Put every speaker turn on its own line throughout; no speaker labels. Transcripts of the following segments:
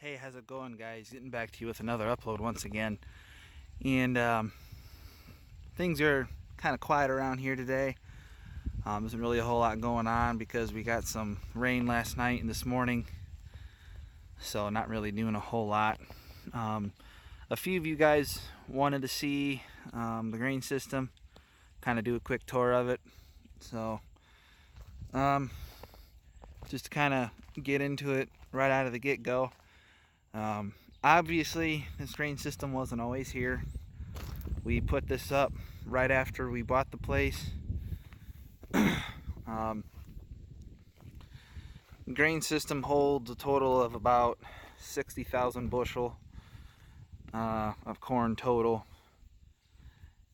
Hey, how's it going, guys? Getting back to you with another upload once again. And things are kind of quiet around here today. Isn't really a whole lot going on because we got some rain last night and this morning. So not really doing a whole lot. A few of you guys wanted to see the grain system. Kind of do a quick tour of it. So just to kind of get into it right out of the get-go. Obviously, this grain system wasn't always here. We put this up right after we bought the place. Grain system holds a total of about 60,000 bushel of corn total.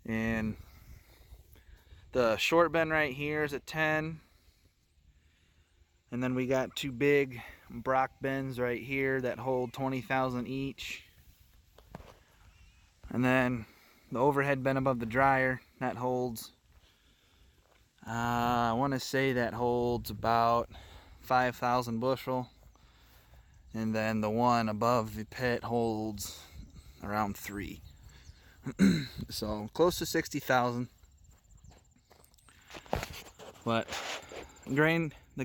And the short bin right here is at 10. And then we got two big Brock bins right here that hold 20,000 each. And then the overhead bin above the dryer, that holds, I want to say that holds about 5,000 bushel. And then the one above the pit holds around 3. So close to 60,000. But the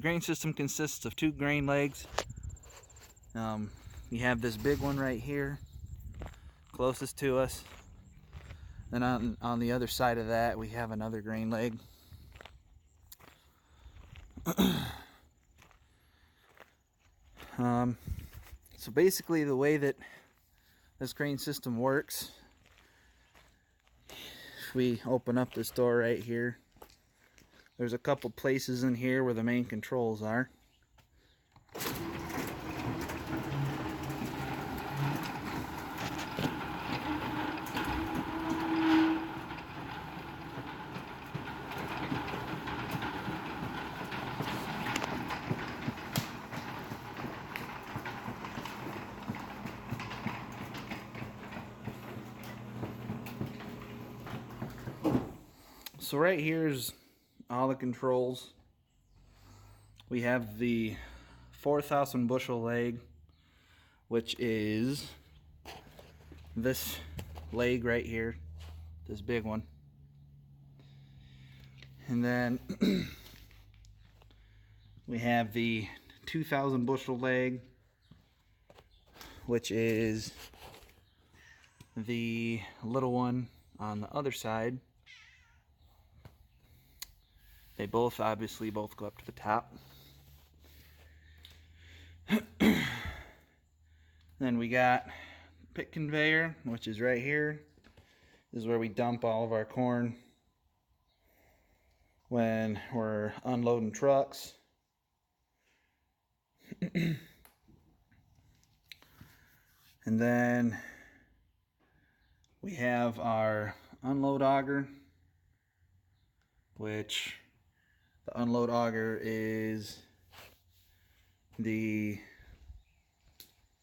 grain system consists of 2 grain legs. You have this big one right here, closest to us. Then on the other side of that, we have another grain leg. So basically the way that this grain system works, if we open up this door right here, there's a couple places in here where the main controls are. So right here's all the controls. We have the 4,000 bushel leg, which is this leg right here, this big one. And then we have the 2,000 bushel leg, which is the little one on the other side. They both obviously go up to the top. Then we got pit conveyor, which is right here. This is where we dump all of our corn when we're unloading trucks. And then we have our unload auger, which the unload auger is the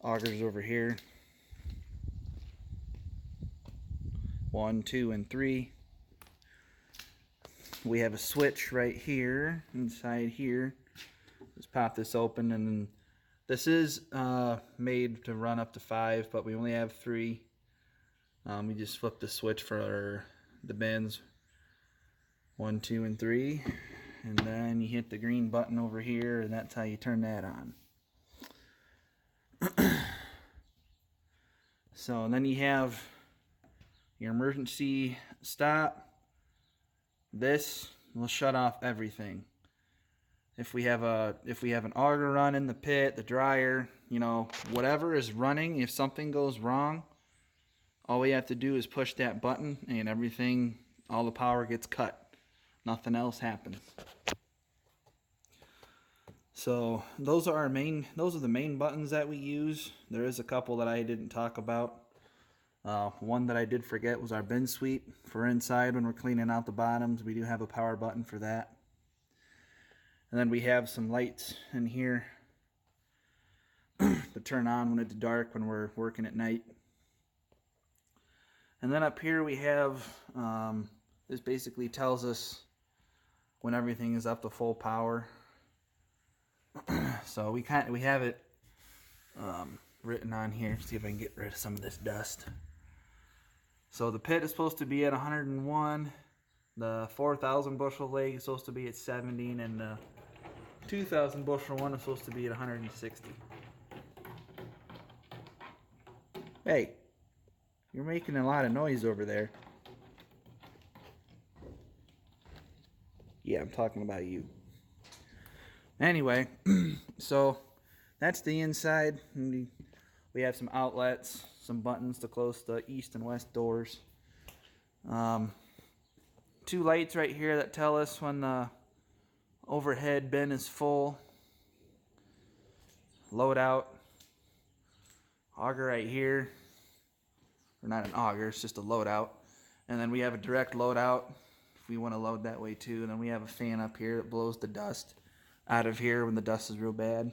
augers over here. 1, 2, and 3. We have a switch right here inside here. Just pop this open, and then this is made to run up to 5, but we only have 3. We just flip the switch for the bins 1, 2, and 3, and then you hit the green button over here, and that's how you turn that on. So, and then you have your emergency stop. This will shut off everything. If we have an auger run in the pit, the dryer, whatever is running, if something goes wrong, all we have to do is push that button and everything, all the power gets cut. Nothing else happens. So those are the main buttons that we use. There is a couple that I didn't talk about. One that I did forget was our bin sweep for inside when we're cleaning out the bottoms. We do have a power button for that. And then we have some lights in here to turn on when it's dark when we're working at night. And then up here we have, this basically tells us when everything is up to full power. So we have it written on here. See if I can get rid of some of this dust. So the pit is supposed to be at 101. The 4,000 bushel leg is supposed to be at 70, and the 2,000 bushel one is supposed to be at 160. Hey, you're making a lot of noise over there. Yeah, I'm talking about you. Anyway, so that's the inside. We have some outlets, some buttons to close the east and west doors. 2 lights right here that tell us when the overhead bin is full. Load out. Auger right here. Or not an auger, it's just a load out. And then we have a direct load out if we want to load that way too. And then we have a fan up here that blows the dust out of here when the dust is real bad.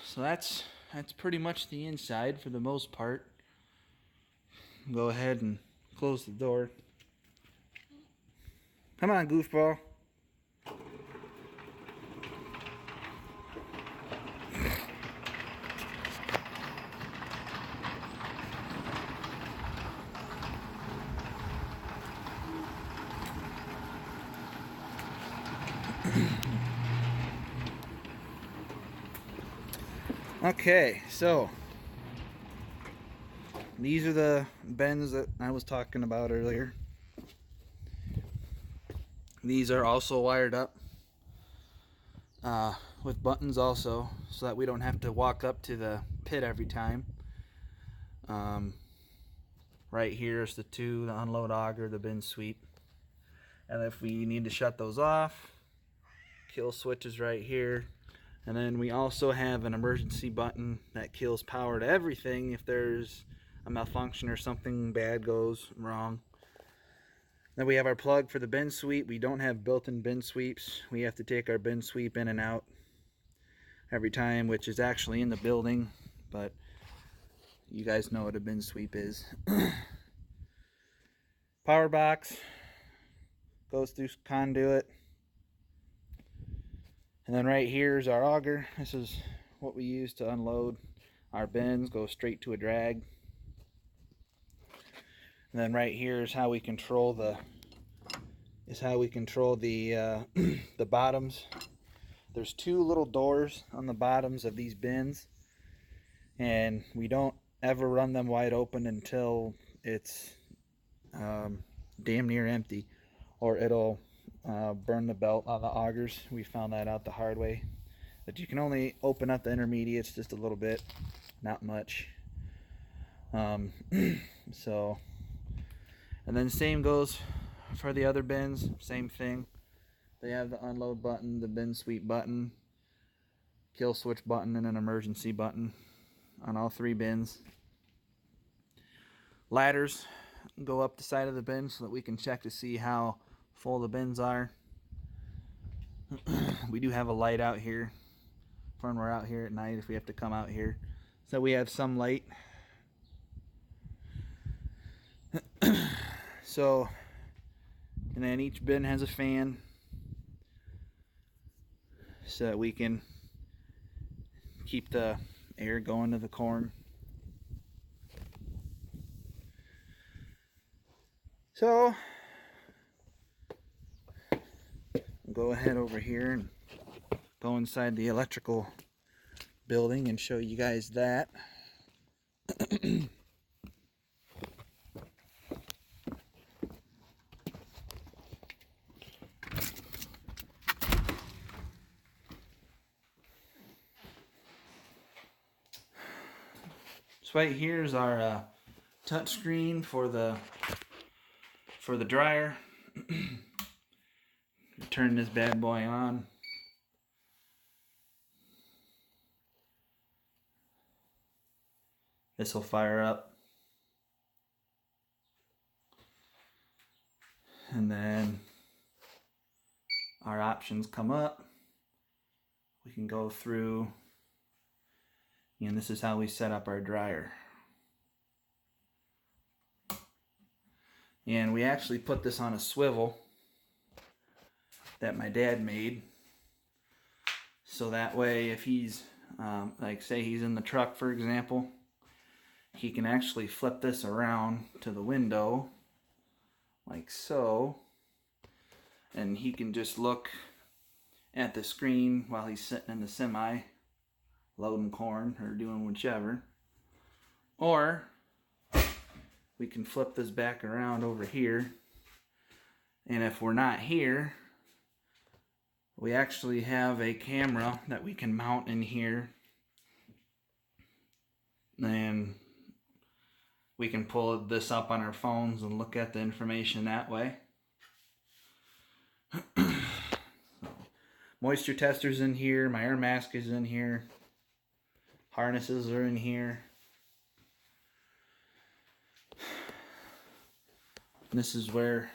So that's pretty much the inside for the most part. Go ahead and close the door. Come on, goofball. Okay, so these are the bins that I was talking about earlier. These are also wired up with buttons also, so that we don't have to walk up to the pit every time. Right here is the unload auger, the bin sweep. And if we need to shut those off, kill switch is right here. And then we also have an emergency button that kills power to everything if there's a malfunction or something bad goes wrong. Then we have our plug for the bin sweep. We don't have built-in bin sweeps. We have to take our bin sweep in and out every time, which is actually in the building, but you guys know what a bin sweep is. Power box goes through conduit. And then right here is our auger. This is what we use to unload our bins. Goes straight to a drag. And then right here is how we control the the bottoms. There's 2 little doors on the bottoms of these bins, and we don't ever run them wide open until it's damn near empty, or it'll burn the belt on the augers. We found that out the hard way, that you can only open up the intermediates just a little bit, not much. So, and then same goes for the other bins, same thing. They have the unload button, the bin sweep button, kill switch button, and an emergency button on all 3 bins. Ladders go up the side of the bin so that we can check to see how full the bins are. We do have a light out here for when we're out here at night if we have to come out here, so we have some light. So, and then each bin has a fan so that we can keep the air going to the corn. So, go ahead over here and go inside the electrical building and show you guys that. So right here is our touch screen for the dryer. Turn this bad boy on. This will fire up. And then our options come up. We can go through, and this is how we set up our dryer. And we actually put this on a swivel that my dad made So that way, if he's, like say he's in the truck, for example, he can actually flip this around to the window, like so, and he can just look at the screen while he's sitting in the semi, loading corn or doing whichever. Or we can flip this back around over here, and if we're not here, we actually have a camera that we can mount in here, and we can pull this up on our phones and look at the information that way. Moisture tester's in here, my air mask is in here, harnesses are in here. This is where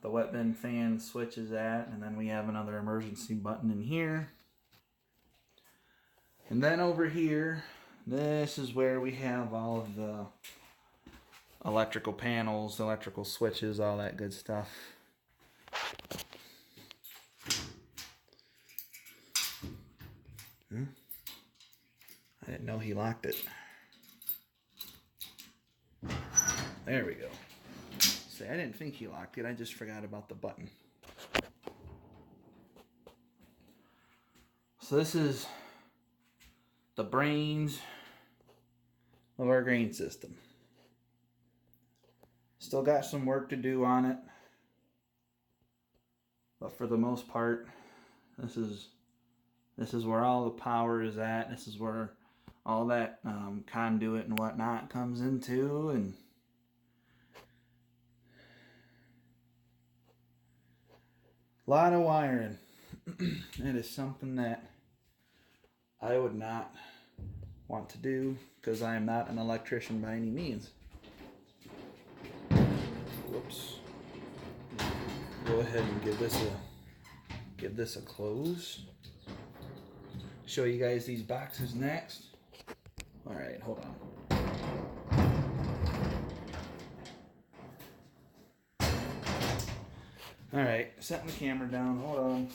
the wet bin fan switch is at, and then we have another emergency button in here. And then over here, this is where we have all of the electrical panels, electrical switches, all that good stuff. I didn't know he locked it. There we go. See, I didn't think he locked it. I just forgot about the button. So this is the brains of our grain system. Still got some work to do on it, but for the most part, this is where all the power is at. This is where all that conduit and whatnot comes into, and a lot of wiring. It is something that I would not want to do because I am not an electrician by any means. Whoops. Go ahead and give this a close. Show you guys these boxes next. All right, hold on. All right, setting the camera down. Hold on.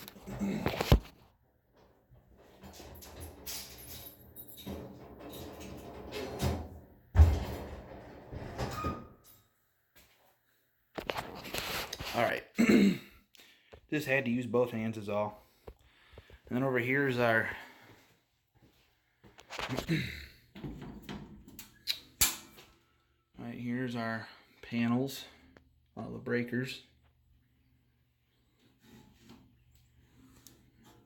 All right. Just had to use both hands is all. And then over here is our right here's our panels, all the breakers.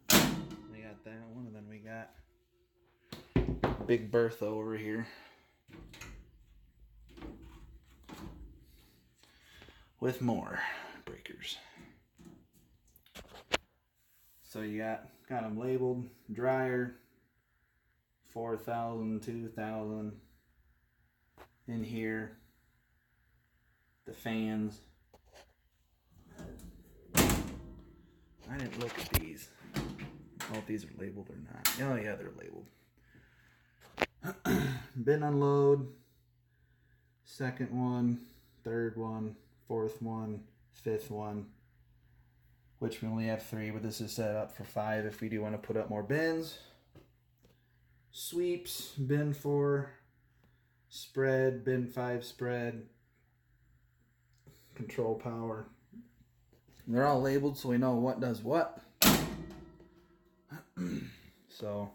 We got that one, and then we got Big Bertha over here with more breakers. So you got them labeled: dryer, 4,000, 2,000. In here, the fans. I didn't look at these. I don't know if these are labeled or not. Oh yeah, they're labeled. Bin unload, second one, third one, fourth one, fifth one, which we only have 3, but this is set up for 5 if we do want to put up more bins. Sweeps, bin 4, spread, bin 5 spread, control power. And they're all labeled so we know what does what. So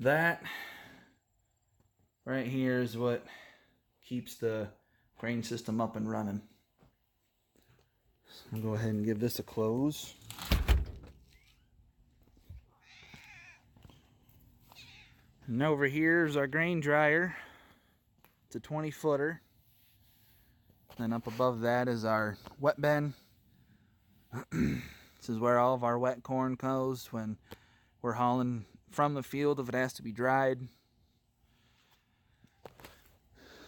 that right here is what keeps the grain system up and running. So I'll go ahead and give this a close. And over here is our grain dryer. It's a 20-footer. Then up above that is our wet bin. This is where all of our wet corn goes when we're hauling from the field if it has to be dried.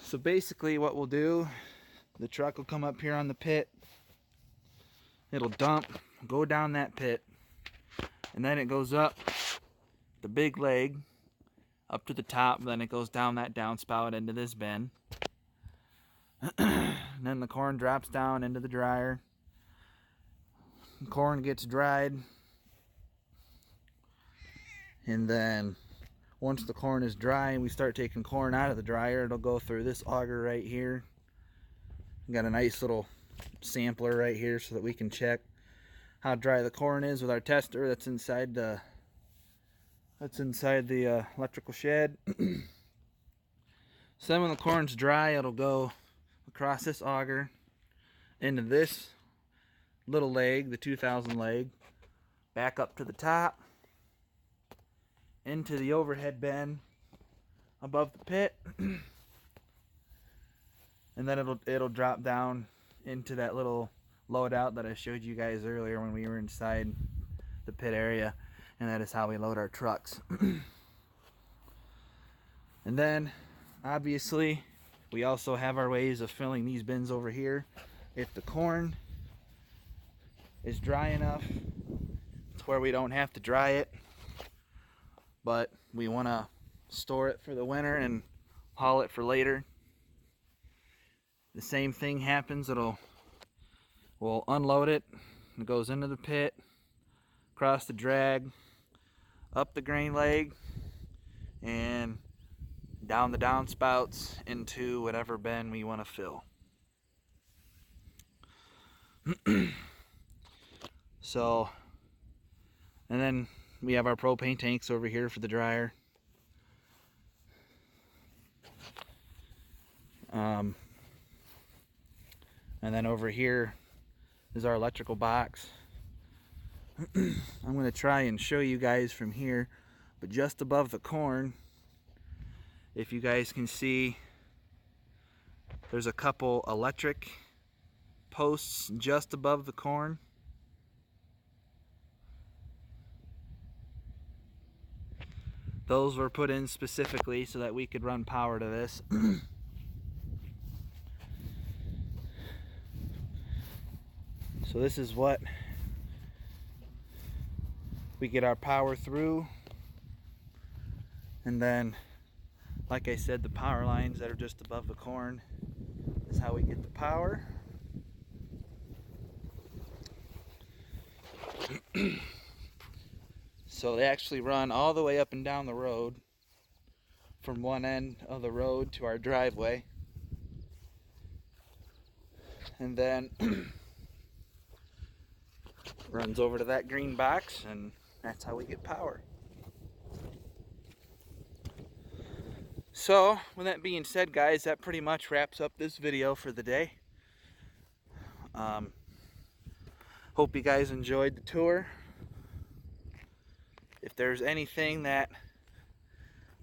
So basically what we'll do, the truck will come up here on the pit. It'll dump, go down that pit, and then it goes up the big leg up to the top, then it goes down that downspout into this bin. And then the corn drops down into the dryer. corn gets dried, and then once the corn is dry and we start taking corn out of the dryer, it'll go through this auger right here. Got a nice little sampler right here so that we can check how dry the corn is with our tester that's inside the electrical shed. So then when the corn's dry, it'll go across this auger into this little leg, the 2000 leg, back up to the top, into the overhead bin above the pit, and then it'll drop down into that little loadout that I showed you guys earlier when we were inside the pit area, and that is how we load our trucks. And then obviously we also have our ways of filling these bins over here. If the corn is dry enough to where we don't have to dry it, but we want to store it for the winter and haul it for later, the same thing happens. We'll unload it. It goes into the pit, across the drag, up the grain leg, and down the downspouts into whatever bin we want to fill. So, and then we have our propane tanks over here for the dryer. And then over here is our electrical box. I'm going to try and show you guys from here, but just above the corn, if you guys can see, there's a couple electric posts just above the corn. Those were put in specifically so that we could run power to this. So this is what we get our power through. And then, like I said, the power lines that are just above the corn is how we get the power. So they actually run all the way up and down the road, from one end of the road to our driveway. And then runs over to that green box, and that's how we get power. So with that being said, guys, that pretty much wraps up this video for the day. Hope you guys enjoyed the tour. If there's anything that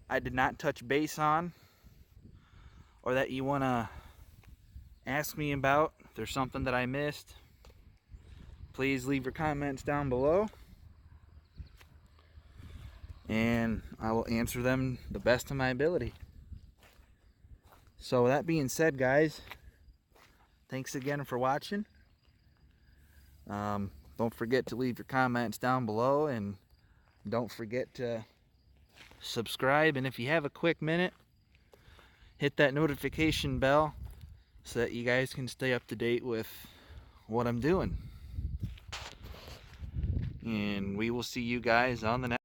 I did not touch base on, or that you want to ask me about, if there's something that I missed, please leave your comments down below, and I will answer them the best of my ability. So with that being said, guys, thanks again for watching. Don't forget to leave your comments down below, and don't forget to subscribe, and if you have a quick minute, hit that notification bell so that you guys can stay up to date with what I'm doing. And we will see you guys on the next